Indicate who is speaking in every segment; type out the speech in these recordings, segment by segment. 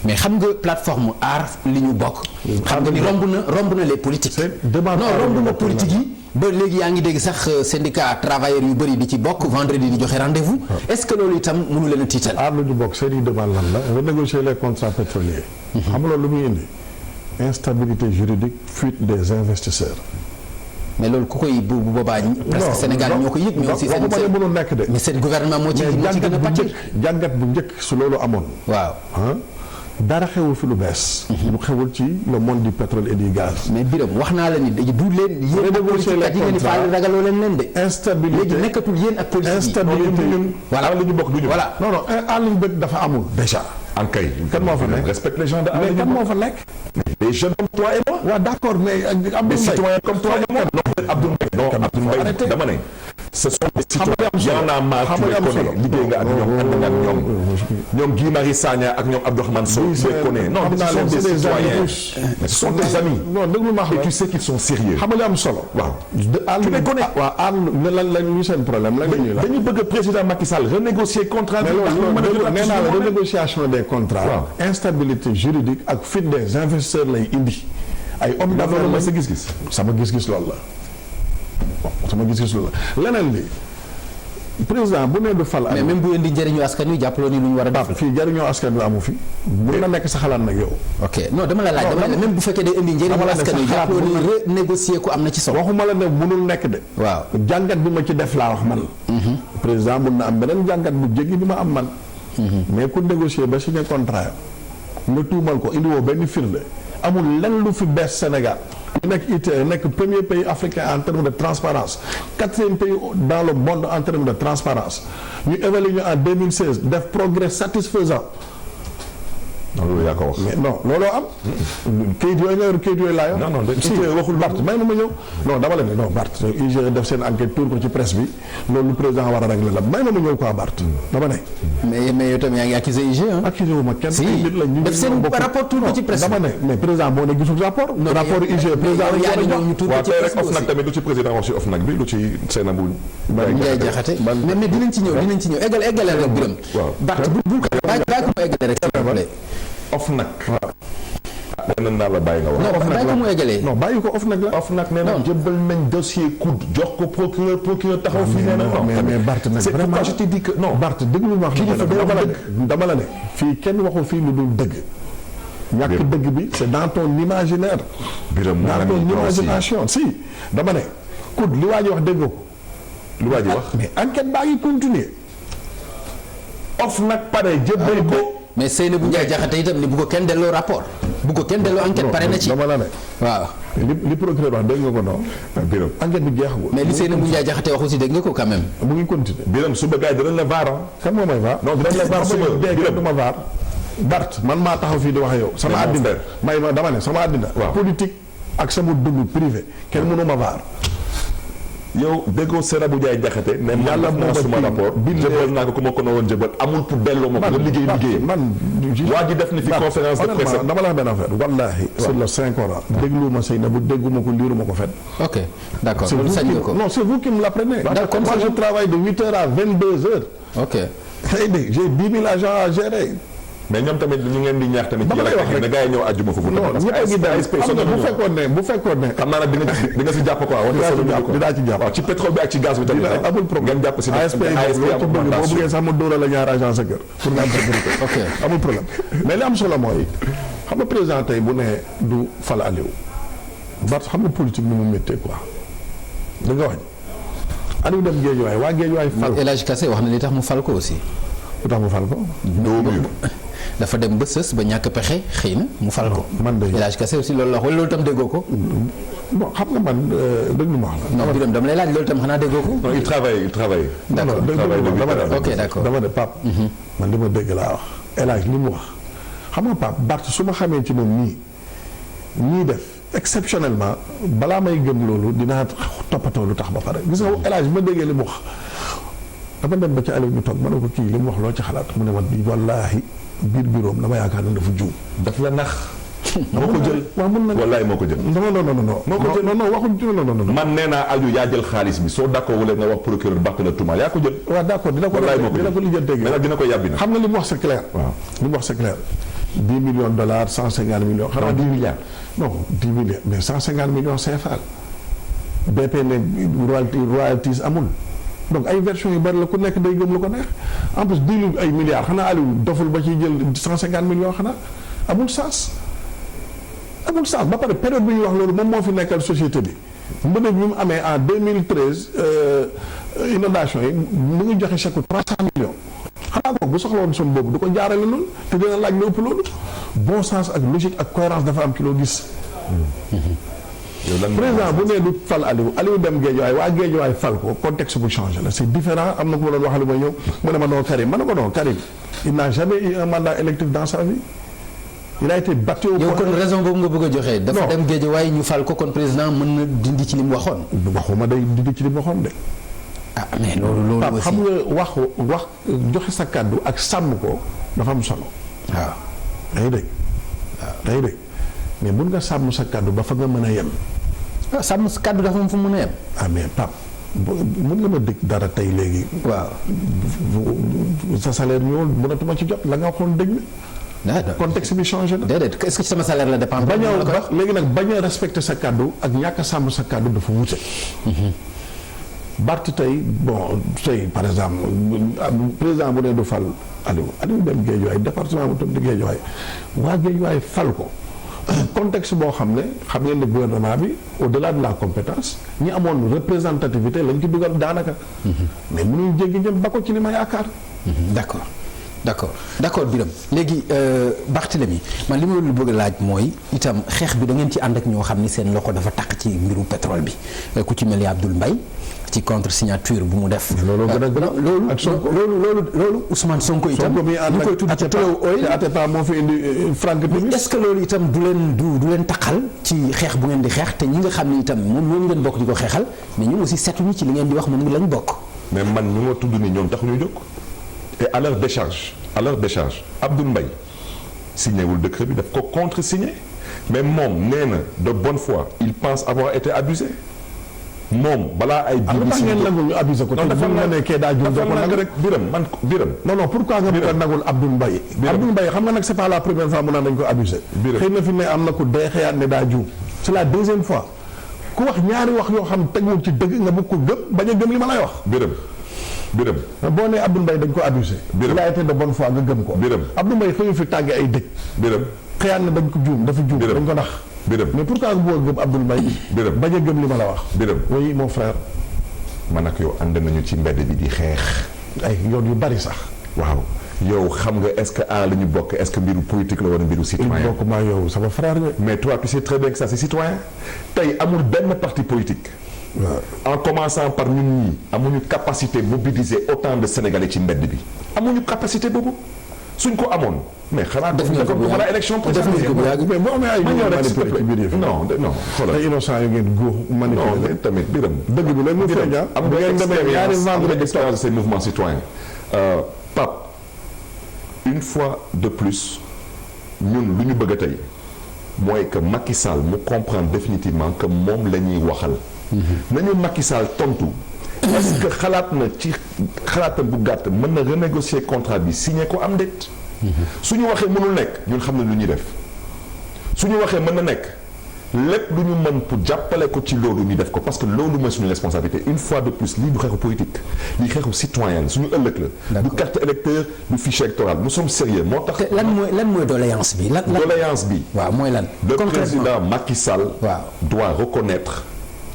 Speaker 1: mais xam nga plateforme aar li ñu bokk. xam nga ni romb na les politiques. romb na politique yi. ba léegi yaa ngi dégg sax syndicat travailleurs yu bëri di ci bokk vendredi di joxe rendez-vous. est-ce que loolu itam mënu leen a tiital.
Speaker 2: aar lu ñu bokk seen i demande lan la renégocier les contrats pétroliers. xam nga loolu lu muy indi instabilité juridique fuite des investisseurs.
Speaker 1: mais loolu ku koy bu boobaa presque Sénégal ñoo ko yëg ñoo si seen
Speaker 2: mënul nekk de.
Speaker 1: mais seen gouvernement moo ci gën a pàcc.
Speaker 2: jàngat bu njëkk su loolu amoon.
Speaker 1: waaw
Speaker 2: dara xewul fi lu bees. lu xewul ci le monde du pétrole et du gaz.
Speaker 1: mais Birame wax naa la ni du leen yéen ak politique kat yi ngeen di faal ragaloo leen de.
Speaker 2: instabilité
Speaker 1: léegi nekkatul yéen ak politique yi.
Speaker 2: instabilité
Speaker 1: voilà
Speaker 2: li ñu bokk du ñu.
Speaker 1: voilà
Speaker 2: non non àll yu bëgg dafa amul déjà.
Speaker 3: en kay.
Speaker 2: kan moo fa nekk
Speaker 3: respecte les gens de
Speaker 2: mais kan moo fa nekk.
Speaker 3: des jeunes comme toi et moi.
Speaker 2: waaw d'accord mais
Speaker 3: des citoyens comme toi et moi. non Abdoul Mbaye dama ne. ce sont des citoyens y'en a marre tu les connais liggéey nga ak ñoom ànd nga ak ñoom Guy Marius Sagna ak ñoom Abdourahmane Sow tu les connais non ce sont des citoyens mais ce sont des amis
Speaker 2: non déglu ma xam
Speaker 3: et tu sais qu'ils sont sérieux
Speaker 2: xam nga li am solo
Speaker 3: waaw
Speaker 2: tu les connais waaw àll lan ñu seen problème lan ñu la
Speaker 3: dañu bëgg président Macky Sall renégocier contrat
Speaker 2: mais loolu nee naa la renégociation des contrats instabilité juridique ak fuite des investisseurs lay indi ay hommes d'affaires la sa gis-gis sama gis-gis loolu la sama gis-gis loolu la leneen li président bu ne du fal.
Speaker 1: mais même bu indi njëriñu askan wi jàppaloo ni lu ñu war a def.
Speaker 2: fii njëriñu askan wi amu fi. bu na nekk sa xalaat nag yow.
Speaker 1: ok non dama la laaj dama la même bu fekkee day indi njëriñu askan wi jàppaloo ni renégocier ko am na ci solo.
Speaker 2: waxuma la ne mënul nekk de.
Speaker 1: waaw
Speaker 2: jàngat bi ma ci def laa wax man. président mun na am beneen jàngat bu jéggi bi ma am man. mais ku négocier ba signé contrat nga tuumal ko indiwoo benn firnde amul lenn lu fi bees Sénégal. ñu nekk ITIE nekk premier pays africain en termes de transparence 4e pays dans le monde en termes de transparence ñu évalué ñu en 2016 def progrès satisfaisant.
Speaker 3: loolu yaa ko wax.
Speaker 2: mais non looloo am. kayit yooyu nga yor kayit yooyu laa yor.
Speaker 3: non non
Speaker 2: si waxul Bart may ma ñëw. non dama la ne non Bart IGE def seen enquête tour ko ci presse bi loolu lu président war a régler la may ma ñëw quoi Bart dama ne.
Speaker 1: mais yow tamit yaa ngi accusé IGE ah.
Speaker 2: accusé wu ma kenn.
Speaker 1: si def seen rapport tour ko ci presse
Speaker 2: dama ne mais président boo ne gisul rapport. rapport IGE président
Speaker 1: yaa ngi ñëw ñu tour ko ci presse
Speaker 3: waaw OFNAC tamit lu ci président wax ci OFNAC bi lu ci Seynabou
Speaker 1: Ndiaye Diakhaté mais dinañ ci ñëw eggale rek Birame.
Speaker 3: waaw
Speaker 1: Bart bu ko bàyyi ko mu eggale rek s'il vous plaît.
Speaker 3: OFNAC. nee naa la bàyyi nga wax.
Speaker 1: non bàyyi ko mu eggalee.
Speaker 2: non bàyyi ko OFNAC la.
Speaker 3: OFNAC nee na jëbbal nañ dossier COUD jox ko procureur taxaw fii nee na non.
Speaker 2: mais Bart nag
Speaker 3: c'est pourquoi je te dis que non.
Speaker 2: Bart déglu ma wax dama la ne fii kenn waxul fii lu dul dëgg. ñàkk dëgg bi c'est dans ton imaginaire. dans ton imagination si dama ne COUD li waa ji wax dégg ko.
Speaker 3: li waa ji wax
Speaker 2: mais enquête baa ngi continuer.
Speaker 3: OFNAC pare jëbbal ko.
Speaker 1: mais Seynabou Ndiaye Diakhaté itam ni bu ko kenn delloo rapport bu ko kenn delloo enquête pare na ci.
Speaker 2: dama la ne
Speaker 1: waaw.
Speaker 2: li procureur wax dégg nga ko noonu. Birame enquête bi jeexagul.
Speaker 1: mais li Seynabou Ndiaye Diakhaté wax aussi dégg nga ko quand même.
Speaker 2: mu ngi continuer.
Speaker 3: Birame suba gars yi dinañ la vaar.
Speaker 2: kan moo may vaar.
Speaker 3: non dinañ la vaar suba
Speaker 2: Birame du ma vaar. Bart man maa taxaw fii di wax yow. sama àddina may ma dama ne sama àddina.
Speaker 3: waaw
Speaker 2: politique ak sama dund privé kenn mënu ma vaar.
Speaker 3: yow déggoo Seynabou Ndiaye Diakhaté ne yàlla moo suma rapport jëbal naa ko ku ma ko woon jëbal amul pour delloo ma ko liggéeyam
Speaker 2: man
Speaker 3: waa ji def ni fi conférence de presse
Speaker 2: dama la benn affaire wallahi sur le Saint Coran dégluma Seynabou dégguma ko liiruma ko fenn.
Speaker 1: ok d'accord loolu sañ nga ko
Speaker 2: non c'est vous qui me l'apprenez. D'accord moi je travaille de 8h à 22h.
Speaker 1: ok
Speaker 2: xëy na j'ai 10 000 agents à gérer.
Speaker 3: mais ñoom tamit ñu ngeen di ñaax tamit.
Speaker 2: dama lay wax rek
Speaker 3: ne gars yi ñëw àjjuma foofu.
Speaker 2: non ñëpp a ngi daal bu fekkoon ne.
Speaker 3: xam naa nag di nga si jàpp quoi.
Speaker 2: dinaa ci jàpp
Speaker 3: waaw ci pétrole bi ak ci gaz bi tamit.
Speaker 2: amul problème
Speaker 3: ngeen jàpp si
Speaker 2: ASP boo bëggee sax ma dóoral la ñaar agent sa kër pour nga am sécurité.
Speaker 1: ok
Speaker 2: amul problème mais li am solo mooy xam nga président tey bu ne du fal Aliou Bart xam nga politique ni mu méttee quoi da nga wax Aliou dem Guédiawaye waa Guédiawaye fal.
Speaker 1: El Hadj Kassé wax na li tax mu fal ko aussi.
Speaker 2: lu tax mu fal ko.
Speaker 1: dafa dem ba sës ba ñàkk pexe xëy na mu fal ko.
Speaker 2: man de
Speaker 1: El Hadj Kassé aussi loolu la wax loolu tam déggoo ko.
Speaker 2: bon xam nga man déglu ma wax la.
Speaker 1: non Birame dama lay laaj loolu tam xanaa déggoo ko.
Speaker 3: non il travaille.
Speaker 1: d'accord ok d'accord
Speaker 2: dama de Pape. man li ma dégg laa wax El Hadj li mu wax xam nga Pape Bart su ma xamee ci moom ñii def exceptionnellement balaa may gëm loolu dinaa toppatoo lu tax ba pare gis nga El Hadj ma déggee li mu wax dama dem ba ci Aliou ñu toog ma ne ko kii li mu wax loo ci xalaat mu ne ma wallaahi biir biroom dama yaakaar ne dafa juum.
Speaker 3: daf la nax. moo ko jël
Speaker 2: waaw mun na
Speaker 3: wallaay moo ko jël.
Speaker 2: non moo ko jël non waxuñ non.
Speaker 3: man nee naa Aliou yaa jël xaalis bi soo d'accord wala nga wax procureur Barth la tuuma yaa ko jël.
Speaker 2: waaw d'accord dina ko lijjantee
Speaker 3: mais nag dina ko yàbbi na.
Speaker 2: xam nga li mu wax c'est clair.
Speaker 3: waaw
Speaker 2: li mu wax c'est clair 10 millions de dollars 150 millions. xanaa
Speaker 3: 10 milliards.
Speaker 2: non 10 milliards mais 150 millions CFA. BP ne royalties amul. donc ay version yu bari la ku nekk day gëm lu ko neex en plus diilu ay milliards xanaa Aliou doful ba ciy jël 150 millions xanaa amul sens ba pare période bi ñuy wax loolu moom moo fi nekkal société bi mbënd bi mu amee en 2013 inondation yi mu ngi joxe chèque 300 millions xanaa ko bu soxla woon somme boobu du ko jaarale noonu te dina laaj lu ëpp loolu bon sens ak logique ak cohérence dafa am ci loo gis. président bu nee du fal Aliou dem Guédiawaye waa Guédiawaye fal ko contexte bu changé la c'est différent am na ku ma doon wax li ma ñëw mu ne ma non Karim ma ne ko non Karim il n'a jamais eu un mandat électif dans sa vie il a été battu au point.
Speaker 1: yow kon raison boobu nga bëgg a joxe. dafa dem Guédiawaye ñu fal ko kon président mën na dindi ci li mu waxoon.
Speaker 2: waxuma day dindi ci li mu waxoon de.
Speaker 1: ah mais loolu aussi
Speaker 2: xam nga wax joxe sa kàddu ak sàmm ko dafa am solo.
Speaker 1: waaw
Speaker 2: day dégg. waaw day dégg. mais mun nga sàmm sa kàddu ba fa nga mën a yem.
Speaker 1: ah sàmm sa kàddu dafa am fu mu mën a yem.
Speaker 2: ah mais Pape mun nga ma dégg dara tey léegi.
Speaker 1: waaw.
Speaker 2: sa salaire ñëwul mënatuma ci jot la nga waxoon dégg na. contexte bi changé na.
Speaker 1: déedéet est-ce que ci sama salaire la dépend.
Speaker 2: léegi nag bañ a respecter sa kàddu ak ñàkk a sàmm sa kàddu dafa wute. Barth tey bon tey par exemple président bu ne du fal Aliou dem Guédiawaye département bu tudd Guédiawaye waa Guédiawaye fal ko. contexte boo xam ne xam ngeen ne gouvernement bi au-delà de la compétence ñi amoon représentativité lañ ci dugal daanaka. mais mënuñ jéggi jëm ba ko ci li ma yaakaar.
Speaker 1: d'accord Birame léegi Barthélémy man li ma lu bëgg a laaj mooy itam xeex bi da ngeen ci ànd ak ñoo xam ni seen loxo dafa taq ci mbiru pétrole bi ku ci mel ni Abdoul Mbaye ci contre signature bu mu def.
Speaker 2: loolu gën a gën ak Sonko
Speaker 1: loolu Ousmane Sonko itam. ñu koy tudd ci Tullow Oil
Speaker 2: Atepa moo fi indi Franck Timis.
Speaker 1: est-ce que loolu itam du leen taqal ci xeex bu ngeen di xeex te ñi nga xam ni itam moom ngeen bokk di ko xeexal mais ñun aussi seetuñu ci li ngeen di wax moom lañ bokk.
Speaker 3: mais man ñu ma tudd ni ñoom taxuñu jóg. et à leur décharge Abdoul Mbaye signé wul décret bi daf ko contre-signé mais moom nee na de bonne foi il pense avoir été abusé moom balaa ay.
Speaker 2: am na ngeen nangul ñu abusé ko.
Speaker 3: non dafa
Speaker 2: nekkee daa jur
Speaker 3: dafa nag rek Birame.
Speaker 2: non pourquoi nga bëgg a nangul Abdoul Mbaye. Abdoul Mbaye xam nga nag c'est pas la première fois mu naan dañ ko abusé. xëy na fi ne am na ku dee xëyaat ne daa jur. c'est la deuxième fois ku wax ñaari wax yoo xam teguwul ci dëgg nga bëgg ko gëm bañ a gëm li ma lay wax. Birame boo nee Abdoul Mbaye dañ ko abusé. il a été de bonne foi nga gëm ko. Abdoul Mbaye xëyu fi tàgge ay dëj. xëyaat ne dañ ko juum dafa juum. dañ ko nax. mais pourquoi nga bëgg a gëm Abdoul Mbaye. bañ a gëm li ma la wax. oui mon frère.
Speaker 3: man ak yow ànd nañu ci mbedd bi di xeex.
Speaker 2: ay yoon yu bari sax.
Speaker 3: waaw yow xam nga est-ce que la ñu bokk est-ce que mbiru politique la wala mbiru citoyen.
Speaker 2: bokk maa yow sama frère nga.
Speaker 3: mais toi tu sais très bien que ça c'est citoyen. tey amul benn parti politique. en commençant par ñun ñii amuñu capacité mobiliser autant de Sénégalais ci mbedd bi amuñu capacité boobu suñ ko amoon mais xanaa def nga ko wala élection présidentielle
Speaker 2: mais boo amee ay manipulé ci biir yëf
Speaker 3: non xoolal
Speaker 2: ay innocent yu ngeen góor manipulé
Speaker 3: tamit Birame
Speaker 2: dëgg bi leen mu feeñ
Speaker 3: am nga expérience de ces mouvements citoyens Pape une fois de plus ñun lu ñu bëgg a tey mooy que Macky Sall mu comprendre définitivement que moom la ñuy waxal nañu Macky Sall tontu est-ce que xalaat na ci xalaatam bu gàtt mën na renégocier contrat bi signé ko am déet suñu waxee mënul nekk ñun xam ne lu ñuy def suñu waxee mën na nekk lépp lu ñu mën pour jàppale ko ci loolu ñu def ko parce que loolu mooy suñu responsabilité une fois de plus lii du xeexu politique lii xeexu citoyen suñu ëllëg la du carte électeur du fichier électoral nous sommes sérieux moo tax
Speaker 1: lan mooy doléance bi
Speaker 3: doléance bi
Speaker 1: waaw mooy lan
Speaker 3: le président Macky Sall doit reconnaître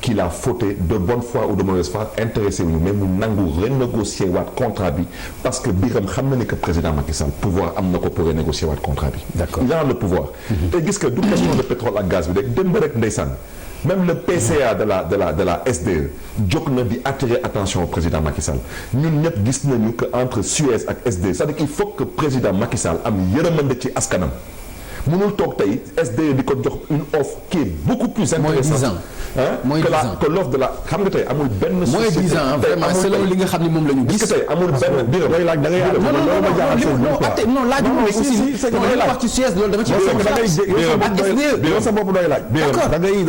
Speaker 3: qu'il a fauté de bonne foi ou de mauvaise foi intéressé wuñu mais mu nangu renégocier waat contrat bi parce que Birame xam na ne que président Macky Sall pouvoir am na ko pour renégocier waat contrat bi.
Speaker 1: D'accord.
Speaker 3: Il a le pouvoir. te gis que du question de pétrole ak gaz bi rek démb rek ndeysaan même le PCA de la SDE jóg na di attirer attention au président Macky Sall ñun ñëpp gis nañu que entre Suez ak SDE c'est-à-dire qu'il faut que président Macky Sall am yërmande ci askanam mënul toog tey SDE di ko jox une offre qui est beaucoup plus intéressante que l'offre de la xam nga tey amul benn
Speaker 1: moins 10 ans vraiment selon li nga xam ne moom la ñu gis
Speaker 3: tey amul benn biir
Speaker 2: day laaj da ngay
Speaker 1: non laaj aussi wax ci Suez loolu dama ci
Speaker 2: yow sa bopp doy laaj da ngay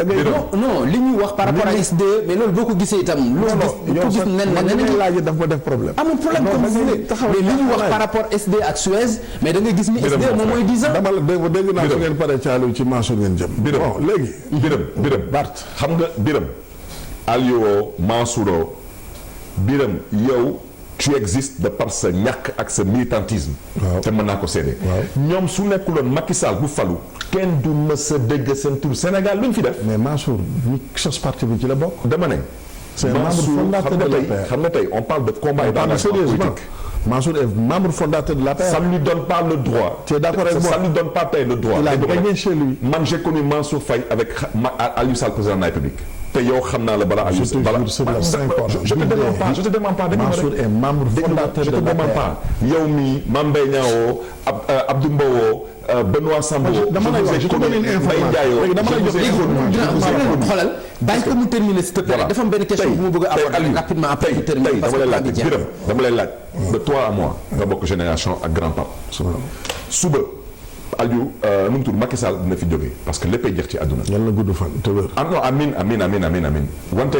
Speaker 1: non li ñuy wax par rapport à SDE mais loolu boo ko gisee itam lu gis nen
Speaker 2: laaj dafa ko def problème
Speaker 1: amul problème comme vous voulez mais li ñuy wax par rapport SDE ak Suez mais da nga gis ni SDE moom mooy 10 ans
Speaker 2: dama la dégg naa su ngeen pare caalu ci Mansour ngeen jëm
Speaker 3: Biram
Speaker 2: léegi
Speaker 3: Biram
Speaker 2: Bart
Speaker 3: xam nga Biram Aliou Mansour Biram yow tu existes de par sa ñàkk ak sa militantisme te mën naa ko seede ñoom su nekkuloon Macky Sall bu falu kenn du mës a dégg seen tur Sénégal lu ñu fi def
Speaker 2: mais Mansour ñi sos parti bi ci la bokk
Speaker 3: dama ne
Speaker 2: c'est membre fondateur de l'APR
Speaker 3: xam nga tey on parle de combat et d'engagement politique
Speaker 2: Mansour est membre fondateur de l'APR.
Speaker 3: Ça ne lui donne pas le droit.
Speaker 2: Tu es d'accord avec moi?
Speaker 3: Ça ne lui donne pas le droit.
Speaker 2: Il a gagné chez lui.
Speaker 3: Man j'ai connu Mansour Faye avec Aliou Sall, président de la République. te yow xam naa la balaa Aliou Sall balaa je te demande pas
Speaker 2: Mansour est membre fondateur de l'APR.
Speaker 3: yow mi Mame Mbaye Niang Abdou Mbow Benoît Sambou
Speaker 2: dama lay wax je te donne une information
Speaker 1: dama lay jox xoolal bàyyi ko mu terminer s'il te plaît dafa am benn question bu ma bëgg a aborder rapidement après mu terminer parce que
Speaker 3: dama lay laaj de toi à moi nga bokk génération ak grand pape suba Aliou nu mu tudd Macky Sall dina fi jógee parce que léppay jeex ci àdduna.
Speaker 2: yàlla na gudd fan te wér.
Speaker 3: ah non amiin wante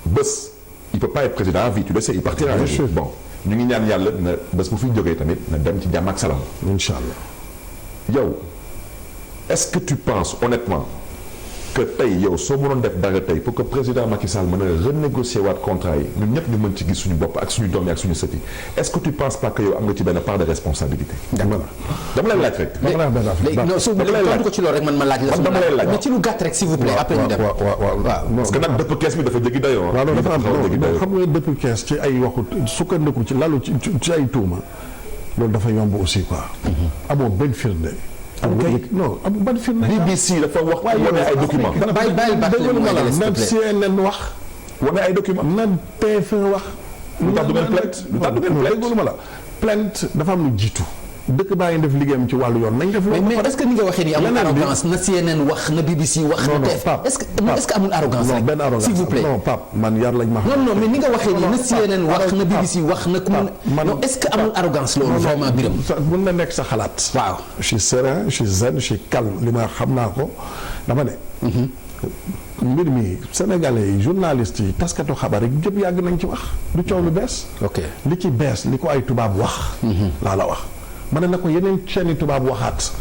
Speaker 3: bés il peut pas être président à vie tu le sais il partira un jour. Bon ñu ngi ñaan yàlla na bés bu fi jógee tamit na dem ci jàmm ak salaam.
Speaker 2: incha allah.
Speaker 3: yow est-ce que tu penses honnêtement que tey yow soo mënoon def dara tey pour que président Macky Sall mën a renégocier waat contrat yi ñun ñëpp ñu mën ci gis suñu bopp ak suñu doom yi ak suñu sët yi est-ce que tu penses pas que yow am nga ci benn part de responsabilité.
Speaker 1: d'accord
Speaker 3: dama lay laaj rek.
Speaker 1: léegi non su ma tontu ko ci loolu rek man laaj la.
Speaker 3: dama lay laaj
Speaker 1: mais ci lu gàtt rek s'il vous plaît après ñu dem.
Speaker 2: waaw
Speaker 3: parce que nag dëpp kees bi dafa jéggi dayoo.
Speaker 2: waaw loolu dafa am xam nga dëpp kees ci ay waxu sukkandiku ci lalu ci ay tuuma loolu dafa yomb aussi quoi. amoo benn firnde. non amul ban firnde.
Speaker 3: BBC dafa wax wane ay documents.
Speaker 2: na CNN wax.
Speaker 3: wane ay documents.
Speaker 2: na TF1 wax.
Speaker 3: lu tax du ngeen plainte lu tax du ngeen plainte
Speaker 2: déggoo ma la plainte dafa am lu jiitu. dëkk baa ngi def liggéeyam ci wàllu yoon nañ def.
Speaker 1: mais est-ce que ni nga waxee nii amul arrogance na CNN wax na BBC wax. na TF est-ce que amul arrogance rek.
Speaker 2: non benn arrogance
Speaker 1: s'il vous plaît
Speaker 2: non Pape man yar lañ ma xam.
Speaker 1: non mais ni nga waxee nii na CNN wax na BBC wax na. non est-ce que amul arrogance loolu vraiment Birame.
Speaker 2: mën na nekk sa xalaat.
Speaker 1: waaw
Speaker 2: je suis serein je suis zen je suis calme li ma xam naa ko dama ne. mbir mi sénégalais yi journalistes yi taskatu xabaar yi jëpp yàgg nañ ci wax du coow lu bees.
Speaker 1: ok
Speaker 2: li ci bees li ko ay tubaab wax. laa la wax. ma ne na ko yeneen chaîne tubaab waxaat.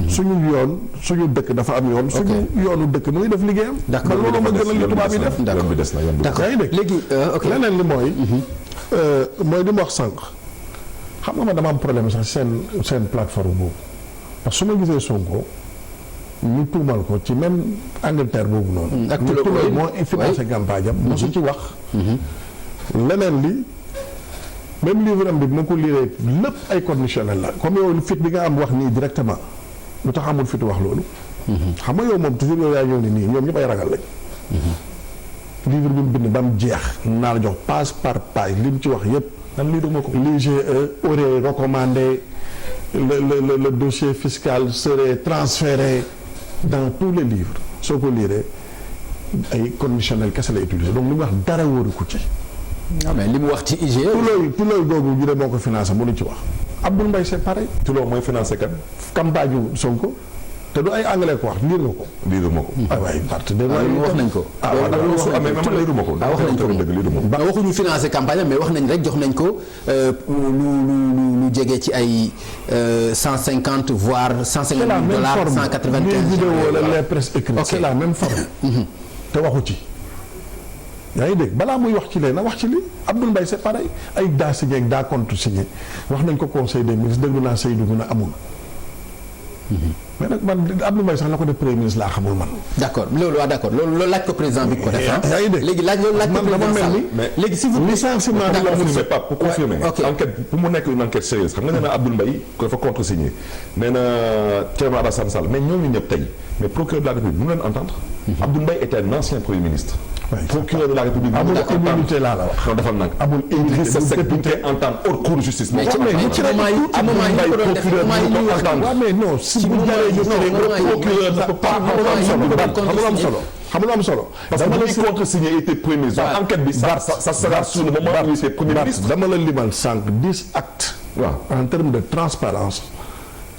Speaker 2: suñu yoon suñu dëkk dafa am yoon. suñu yoonu dëkk mu ngi def liggéeyam.
Speaker 1: d'accord
Speaker 2: loolu ma gënal li tubaab yi def.
Speaker 3: yoon bi des na yoon bi
Speaker 1: d'accord léegi ok
Speaker 2: leneen li mooy. mooy li mu wax sànq. xam nga ma dama am problème sax seen plateforme boobu parce que su ma gisee Sonko ñu tuumal ko ci même Angleterre boobu noonu.
Speaker 1: ak
Speaker 2: ñu tuumal moo financé campagne am. mosu ci wax. leneen li. même livre am bi ma ko liiree lépp ay conditionnel la comme yow fit bi nga am wax nii directement lu tax amul fit wax loolu. xam nga yow moom toujours yow yaa ñëw ni nii ñoom ñëpp ay ragal lañ. livre bi mu bind ba mu jeex. naa la jox page par page li mu ci wax yëpp.
Speaker 3: man lii duma ko.
Speaker 2: l'IGE aurait recommandé le dossier fiscal serait transféré dans tous les livres soo ko liiree ay conditionnel kese la utiliser donc li mu wax dara wóoru ko ci.
Speaker 1: waaw mais li mu wax ci IGE.
Speaker 2: Tulooy googu ñu ne moo ko financé mënuñ ci wax. Abdoul Mbaye c'est pareil.
Speaker 3: Tuloo mooy financé kan.
Speaker 2: campagne yu Sonko te du ay anglais ko wax liir nga ko.
Speaker 3: liiruma ko.
Speaker 2: waaye parti de.
Speaker 1: wax nañ ko.
Speaker 3: loolu su amee même liiruma ko.
Speaker 1: wax nañ ko ba waxuñu financé campagne mais wax nañ rek jox nañ ko lu jege ci ay 150 voire 150 $, 195.
Speaker 2: les vidéos la les presse écrite. c'est la même forme. te waxu ci. yaa ngi dégg balaa muy wax ci lee na wax ci li Abdoul Mbaye c'est pareil ay daa signé ak daa contre signé wax nañ ko conseil des ministres déglu naa Seydou Guna amul. mais nag man Abdoul Mbaye sax na ko def premier ministre laa xamul man.
Speaker 1: d'accord loolu waaw d'accord loolu laaj ko président bi ko def.
Speaker 2: yaa ngi dégg
Speaker 1: léegi laaj ko président Sall léegi si vous
Speaker 2: licenciement bi la
Speaker 3: mais pas pour confirmer. enquête pour mu nekk une enquête sérieuse xam nga nee na Abdoul Mbaye ko dafa contre signé nee na Thierno Alassane Sall mais ñooñu ñëpp tey mais procureur de la République mënu leen entendre. Abdoul Mbaye était un ancien premier ministre. procureur de la République.
Speaker 2: amul immunité laa la wax.
Speaker 3: non defal nag.
Speaker 2: amul immunité
Speaker 3: Idrissa Seck bu ñu koy entendre haute cour de justice.
Speaker 1: mais ci moment yi ko doon def moment yi ñuy wax
Speaker 2: waaw mais non si bu jaree ñu procureur ne peut pas am solo
Speaker 3: parce que bu ñuy contresigné était premier ministre. enquête bi ça sera sur le moment où il était premier ministre.
Speaker 2: dama la limal sànq 10 actes. waaw en termes de transparence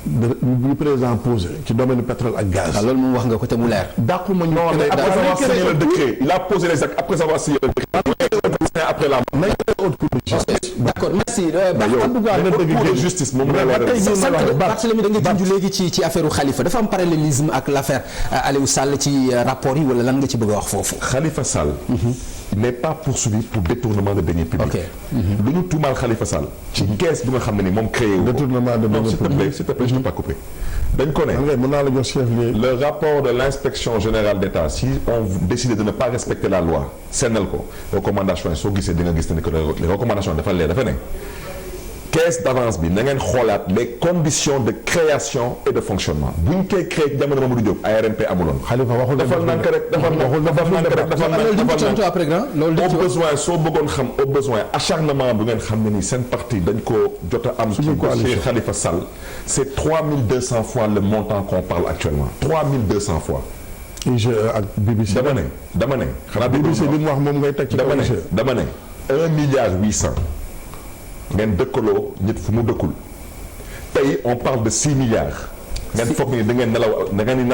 Speaker 2: du président posé ci domaine pétrole ak gaz.
Speaker 1: loolu moom wax nga ko te mu leer.
Speaker 2: dàquma ñu.
Speaker 3: après avoir signé le décret il a posé les actes après avoir signé le décret. après la.
Speaker 1: d'accord merci.
Speaker 3: en tout cas de justice moom
Speaker 1: Barthélémy da nga junj léegi ci affaire Khalifa dafa am parallélisme ak l'affaire Aliou Sall ci rapport yi wala lan nga ci bëgg a wax foofu.
Speaker 3: Khalifa Sall. n'est pas poursuivi pour détournement de deniers publics. lu ñu tuumaal Khalifa Sall. ci kees bi nga xam ne ni moom créé wu.
Speaker 2: détournement de deniers publics
Speaker 3: s'il te plaît je ne peux pas couper. dañ ko ne
Speaker 2: mën naa la jox chef
Speaker 3: le rapport de l'inspection générale d'État si on décide de ne pas respecter la loi sennal ko recommandation yi soo gisee di nga gis ne que les recommandations dafa leer dafa ne caisse d'avance bi na ngeen xoolaat les conditions de création et de fonctionnement bu ñu koy créé ci jamono Mamadou Diop ARMP amuloon.
Speaker 2: Khalifa waxul
Speaker 3: defal nank rek au besoin soo bëggoon xam au besoin acharnement bu ngeen xam ne ni seen parti dañ ko jot a am ci dossier Khalifa Sall c'est 3200 fois le montant qu'on parle actuellement 3200 fois.
Speaker 2: IGE ak BBC.
Speaker 3: dama ne xanaa
Speaker 2: BBC li mu wax moom ngay teg ci
Speaker 3: dama ne 1 milliard 800 ngeen dëkkaloo nit fu mu dëkkul tey on parle de 6 milliards ngeen foog ni da ngeen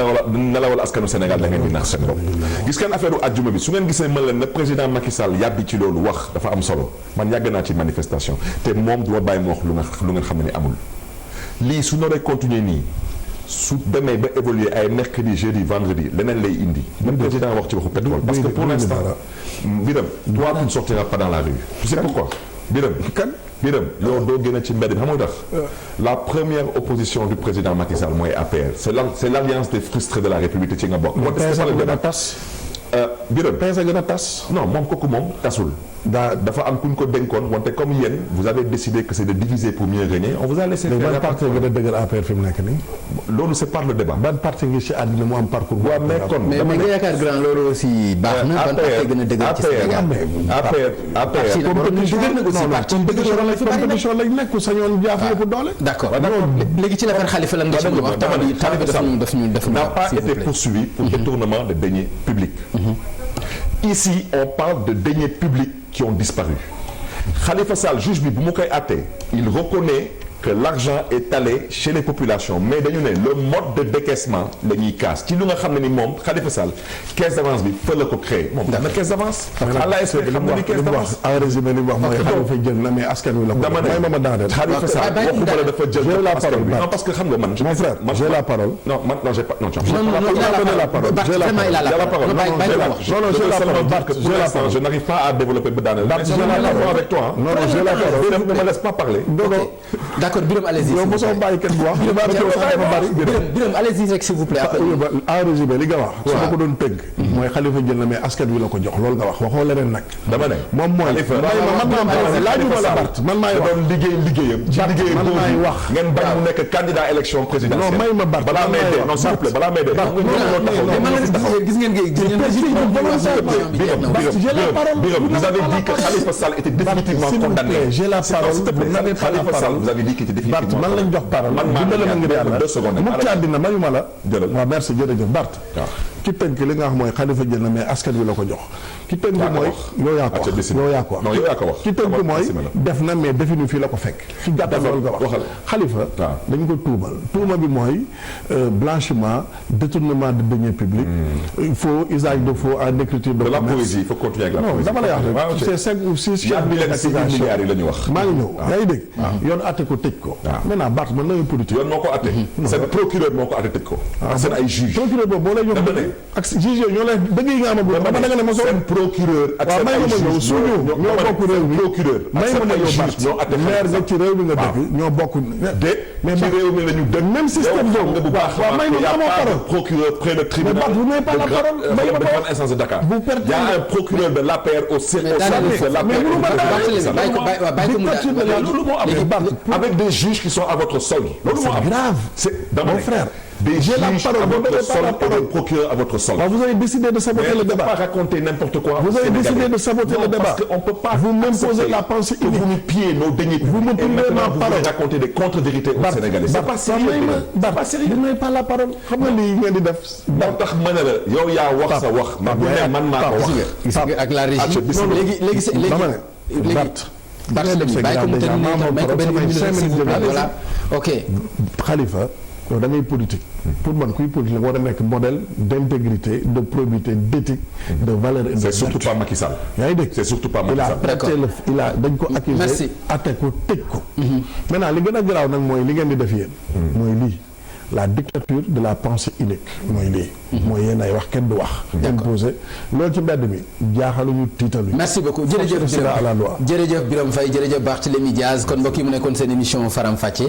Speaker 3: nelawal askanu Sénégal da ngeen di nax seen bopp. gis ngeen affaire u àjjuma bi su ngeen gisee mën leen ne président Macky Sall yàbbi ci loolu wax dafa am solo man yàgg naa ci manifestation te moom du ma bàyyi mu wax lu ngeen xam ne ni amul lii su noree continuer nii su demee ba évoluer ay mercredi jeudi vendredi leneen lay indi. le président wax ci waxu pétrole parce que pour l'instant Birame toi tu ne sortiras pas dans la rue. tu sais pourquoi Birame Birame yow doo génn ci mbedd bi xam nga tax la première opposition du président Macky Sall mooy APR c'est l'alliance des frustrés de la République ci nga bokk. Birame
Speaker 2: PSA gën a tas.
Speaker 3: non moom kooku moom tasul. dafa am ku ñu ko dénkoon wante comme yéen vous avez décidé que c'est de diviser pour mieux régner on vous a laissé.
Speaker 2: ban parti gën a dëgër APR fi mu nekk nii.
Speaker 3: loolu c'est par le débat.
Speaker 2: ban parti ngi ci àddina mu am parcours.
Speaker 3: waaw mais kon
Speaker 1: mais nga yaakaar grand loolu aussi baax na. ban parti gën a dëgër ci Sénégal
Speaker 2: compétition lañ nekk sañoon jaaf yëpp doole.
Speaker 1: d'accord léegi ci l'affaire Khalifa lan nga ci mën a wax.
Speaker 3: daf ñu n'a pas été poursuivi pour détournement de deniers publics. Ici on parle de deniers publics qui ont disparu. Khalifa Sall juge bi bu mu koy àttee il reconnaît que l'argent est allé chez les populations mais dañu ne le mode de décaissement la ñuy casse ci lu nga xam ne ni moom Khalifa Sall caisse d'avance bi fa la ko créé moom am na caisse d'avance. Allah est-ce que xam na ni caisse d'avance.
Speaker 2: en résumé li mu wax mooy Khalifa jël na mais askan wi la ko.
Speaker 3: dama ne
Speaker 2: ma daaneel.
Speaker 3: Khalifa Sall waxuma la dafa jël
Speaker 2: j'ai la parole
Speaker 3: non parce que xam nga man.
Speaker 2: mon frère j'ai la parole.
Speaker 3: non man non j'ai pas non
Speaker 2: la parole.
Speaker 3: je n'arrive pas à développer ba daaneel. avec toi
Speaker 2: non j'ai la parole.
Speaker 3: ne me laisse pas parler.
Speaker 1: d'accord Birame allez-y.
Speaker 2: yow mosoo bàyyi kenn bu wax.
Speaker 1: Birame allez-y rek s'il vous plaît.
Speaker 2: en résumé li nga wax. su ma ko doon tëgg. mooy Khalifa jël na mais askan wi la ko jox loolu nga wax waxoo leneen nag.
Speaker 3: dama ne
Speaker 2: moom mooy. laajuma la Bart man maay wax
Speaker 3: doon liggéeyam. ci liggéeyam
Speaker 2: man maay wax.
Speaker 3: ngeen bañ mu nekk candidat élection présidentielle.
Speaker 2: non may ma Bart
Speaker 3: balaa may dee non s'il vous plaît balaa may dee.
Speaker 1: gis ngeen
Speaker 3: vous avez dit que Khalifa Sall était définitivement condamné.
Speaker 2: j'ai la parole
Speaker 3: Khalifa Sall vous avez dit qu'il était définitivement
Speaker 2: man lañ jox parole dimbale ma ngir yàlla
Speaker 3: 2 secondes
Speaker 2: mu ci àddina mayuma la waaw merci jërëjëf Bart ci tënk li nga wax mooy Khalifa jël na mais askan wi la ko jox ci tënk mooy yow yaa ko wax ci tënk mooy def na mais definu fii la ko fekk ci gàttal loolu nga wax Khalifa dañ ko tuumal tuuma bi mooy blanchiment détournement de deniers publics faux usage de faux en écriture de
Speaker 3: la poésie il faut continuer avec la poésie
Speaker 2: dama lay wax rek c'est 5 ou 6
Speaker 3: milliards yi la ñu wax
Speaker 2: maa ngi ñëw yaa ngi dégg yoon atte ko tëj ko maintenant Bart man la nga politique
Speaker 3: yoon moo ko atte seen procureur moo ko atte tëj ko seen ay juge
Speaker 2: procureur boobu boo lay jox ak juge ñoo lay dëgg yi nga amagul da nga ne ma
Speaker 3: seen procureur ak seen ay juge
Speaker 2: suñu ñoo bokk réew mi
Speaker 3: procureur
Speaker 2: may ma yow Bart
Speaker 3: ñoo atte
Speaker 2: maire nga ci réew mi nga dëkk ñoo bokk
Speaker 3: mais ci réew mi la ñu dëkk
Speaker 2: même système boobu
Speaker 3: nga bu baax
Speaker 2: may ma amoo parole
Speaker 3: procureur près le tribunal
Speaker 2: vous n'avez pas la parole
Speaker 3: de grande instance de Dakar il y a un procureur de l'APR au service de l'APR avec des juges qui sont à votre solde.
Speaker 2: C'est grave.
Speaker 3: Mon
Speaker 2: frère.
Speaker 3: des
Speaker 2: j'ai la
Speaker 3: juges
Speaker 2: parole,
Speaker 3: à
Speaker 2: vous
Speaker 3: votre
Speaker 2: n'avez pas
Speaker 3: solde
Speaker 2: la
Speaker 3: et
Speaker 2: parole.
Speaker 3: des procureurs à votre solde.
Speaker 2: Vous avez décidé de saboter
Speaker 3: Mais
Speaker 2: le
Speaker 3: on ne peut
Speaker 2: débat.
Speaker 3: pas raconter n'importe quoi.
Speaker 2: Vous avez décidé de saboter le débat.
Speaker 3: Parce qu'on ne peut pas.
Speaker 2: Vous m'imposez la pensée
Speaker 3: que vous nous pillez nos deniers publics.
Speaker 2: Vous me
Speaker 3: et
Speaker 2: privez
Speaker 3: maintenant
Speaker 2: ma
Speaker 3: vous
Speaker 2: parole.
Speaker 3: voulez raconter des contre-vérités aux Sénégalais. C'est pas sérieux. C'est pas sérieux.
Speaker 2: Vous n'avez pas la parole. xam nga lii ngeen di def.
Speaker 3: moo tax ma ne la yow yaa wax sa wax. mais bu ne man maa ko wax.
Speaker 1: gis nga ak la régie léegi
Speaker 2: Bart
Speaker 1: bàyyi ko mu terminer may ko benn minute s'il vous plaît voilà ok.
Speaker 2: Khalifa yow da ngay politique. pour man kuy politique war a nekk modèle d'intégrité, de probité, d'éthique, de valeur et de
Speaker 3: c'est surtout pas Macky Sall.
Speaker 2: yaa ngi dégg
Speaker 3: c'est surtout pas Macky Sall.
Speaker 2: il a dañ ko accusé atte ko tëj ko. maintenant li gën a garaaw nag mooy li ngeen di def yéen. mooy lii la dictature de la pensée unique mooy lii. mooy yéen ay wax kenn du wax. imposé loolu ci mbedd mi jaaxaluñu tiitaluñu.
Speaker 1: merci beaucoup jërëjëf
Speaker 2: à la loi.
Speaker 1: jërëjëf Birame Faye jërëjëf Barthélémy Diaz kon mbokk yi mu nekkoon seen émission Faram Facce.